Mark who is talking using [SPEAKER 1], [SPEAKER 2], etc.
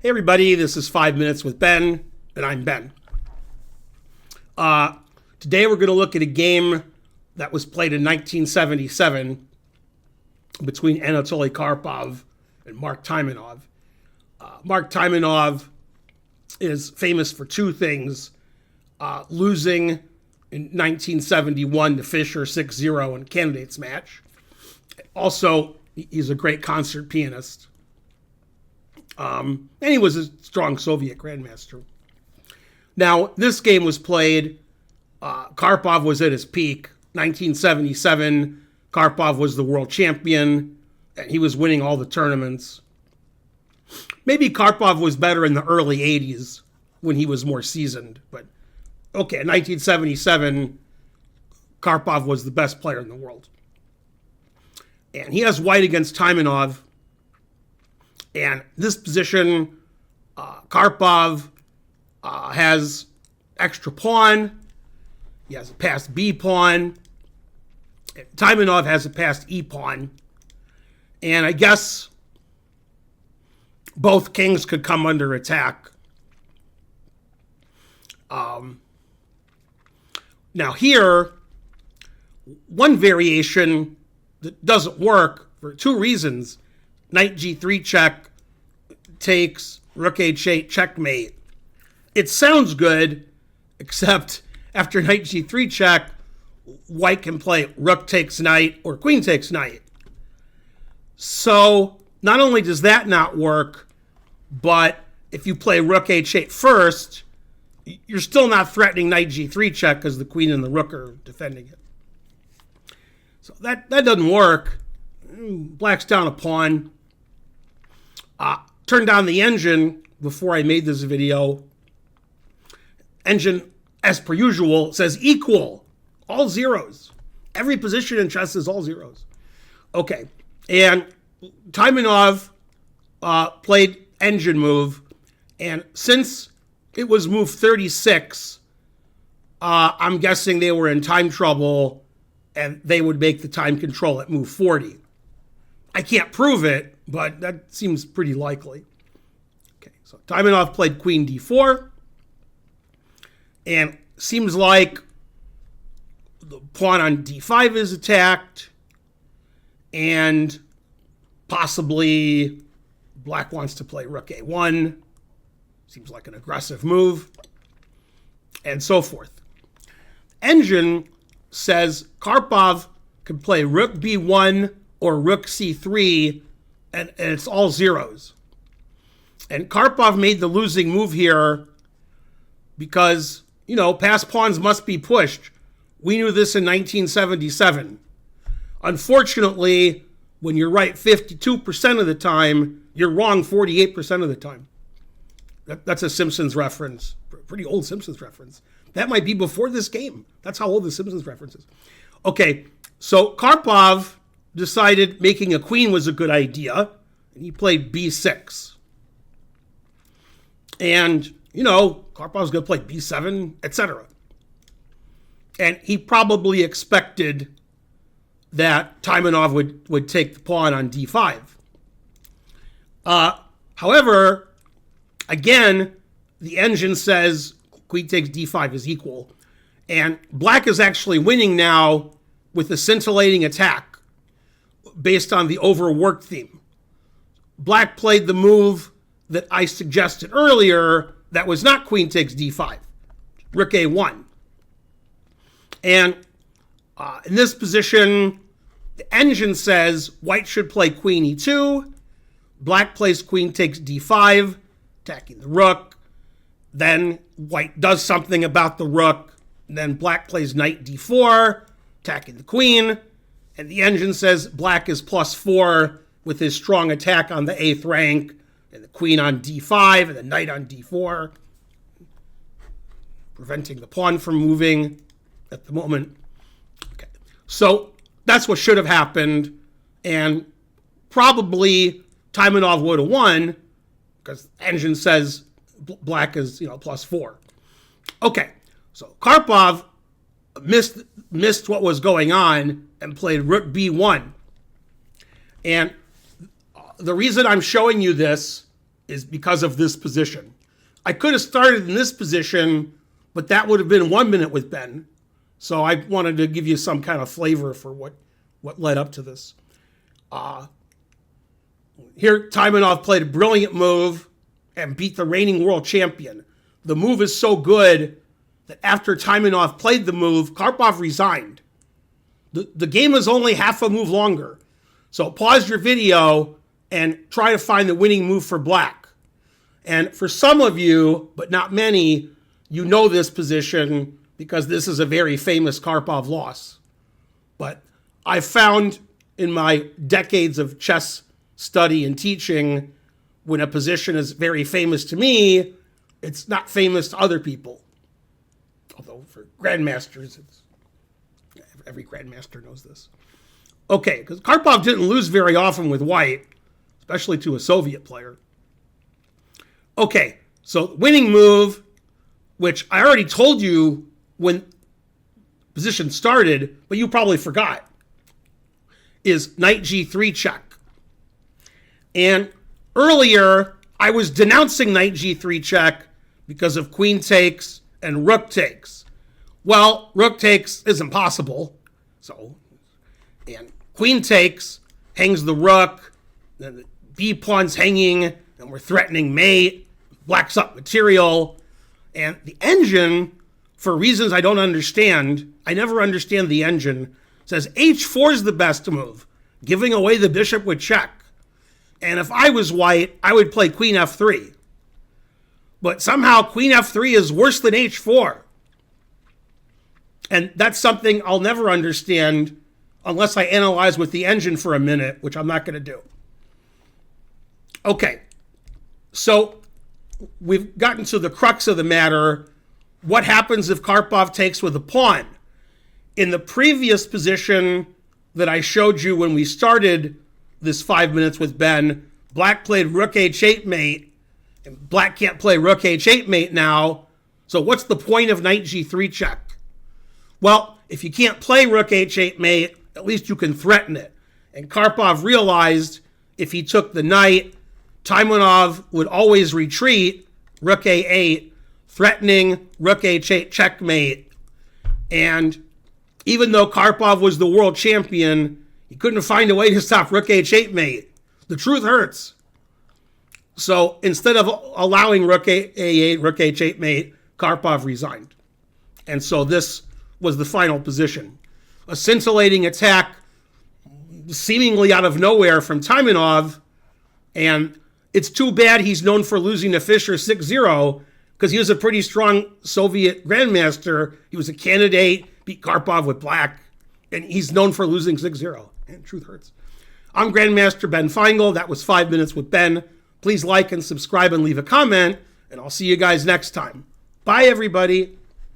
[SPEAKER 1] Hey everybody, this is 5 Minutes with Ben, and I'm Ben. Today we're going to look at a game that was played in 1977 between Anatoly Karpov and Mark Taimanov. Mark Taimanov is famous for two things, losing in 1971 to Fischer 6-0 in a candidates match. Also, he's a great concert pianist. And he was a strong Soviet grandmaster. Now, this game was played, Karpov was at his peak. 1977, Karpov was the world champion, and he was winning all the tournaments. Maybe Karpov was better in the early 80s when he was more seasoned. But, okay, in 1977, Karpov was the best player in the world. And he has white against Taimanov. And this position, Karpov has extra pawn. He has a passed B pawn. Taimanov has a passed E pawn. And I guess both kings could come under attack. Now here, one variation that doesn't work for two reasons. Knight G3 check takes Rook H8 checkmate. It sounds good, except after Knight G3 check, white can play Rook takes Knight or Queen takes Knight. So not only does that not work, but if you play Rook H8 first, you're still not threatening Knight G3 check because the Queen and the Rook are defending it. So that doesn't work. Black's down a pawn. Turned on the engine before I made this video. Engine, as per usual, says equal. All zeros. Every position in chess is all zeros. Okay. And Taimanov played engine move. And since it was move 36, I'm guessing they were in time trouble and they would make the time control at move 40. I can't prove it, but that seems pretty likely. Okay, so Taimanov played Queen D4. And seems like the pawn on D5 is attacked. And possibly Black wants to play Rook A1. Seems like an aggressive move. And so forth. Engine says Karpov can play Rook B1 or Rook C3, and it's all zeros. And Karpov made the losing move here because, passed pawns must be pushed. We knew this in 1977. Unfortunately, when you're right 52% of the time, you're wrong 48% of the time. That's a Simpsons reference, pretty old Simpsons reference. That might be before this game. That's how old the Simpsons reference is. Okay, so Karpov decided making a queen was a good idea, and he played B6. And, Karpov's going to play B7, etc. And he probably expected that Taimanov would take the pawn on D5. However, again, the engine says Queen takes D5 is equal. And Black is actually winning now with a scintillating attack based on the overworked theme. Black played the move that I suggested earlier that was not Queen takes D5, Rook A1. And in this position, the engine says White should play Queen E2. Black plays Queen takes D5, attacking the Rook. Then White does something about the Rook. And then Black plays Knight D4, attacking the Queen. And the engine says Black is +4 with his strong attack on the 8th rank, and the Queen on D5, and the Knight on D4, preventing the pawn from moving at the moment. Okay, so that's what should have happened, and probably Taimanov would have won because the engine says Black is +4. Okay, so Karpov missed what was going on and played Rook B1. And the reason I'm showing you this is because of this position. I could have started in this position, but that would have been 1 minute with Ben. So I wanted to give you some kind of flavor for what led up to this. Here, Taimanov played a brilliant move and beat the reigning world champion. The move is so good that after Taimanov played the move, Karpov resigned. The game is only half a move longer. So pause your video and try to find the winning move for black. And for some of you, but not many, you know this position because this is a very famous Karpov loss. But I found in my decades of chess study and teaching, when a position is very famous to me, it's not famous to other people. Although for grandmasters, every grandmaster knows this. Okay, because Karpov didn't lose very often with white, especially to a Soviet player. Okay, so winning move, which I already told you when position started, but you probably forgot, is knight g3 check. And earlier, I was denouncing knight g3 check because of queen takes and rook takes. Well, rook takes is impossible. And queen takes hangs the rook, then the b pawn's hanging, and we're threatening mate, black's up material. And the engine, for reasons I don't understand, I never understand the engine, says h4 is the best move, giving away the bishop with check. And if I was white, I would play queen f3. But somehow queen f3 is worse than h4. And that's something I'll never understand unless I analyze with the engine for a minute, which I'm not going to do. Okay, so we've gotten to the crux of the matter. What happens if Karpov takes with a pawn? In the previous position that I showed you when we started this 5 minutes with Ben, black played rook h8 mate, and black can't play rook h8 mate now. So what's the point of knight g3 check? Well, if you can't play rook h8 mate, at least you can threaten it. And Karpov realized if he took the knight, Taimanov would always retreat, rook a8, threatening rook h8 checkmate. And even though Karpov was the world champion, he couldn't find a way to stop rook h8 mate. The truth hurts. So instead of allowing rook a8, rook h8 mate, Karpov resigned. And so this was the final position. A scintillating attack, seemingly out of nowhere from Taimanov. And it's too bad he's known for losing to Fischer 6-0, because he was a pretty strong Soviet grandmaster. He was a candidate, beat Karpov with black, and he's known for losing 6-0. And truth hurts. I'm Grandmaster Ben Feingold. That was 5 minutes with Ben. Please like and subscribe and leave a comment, and I'll see you guys next time. Bye, everybody.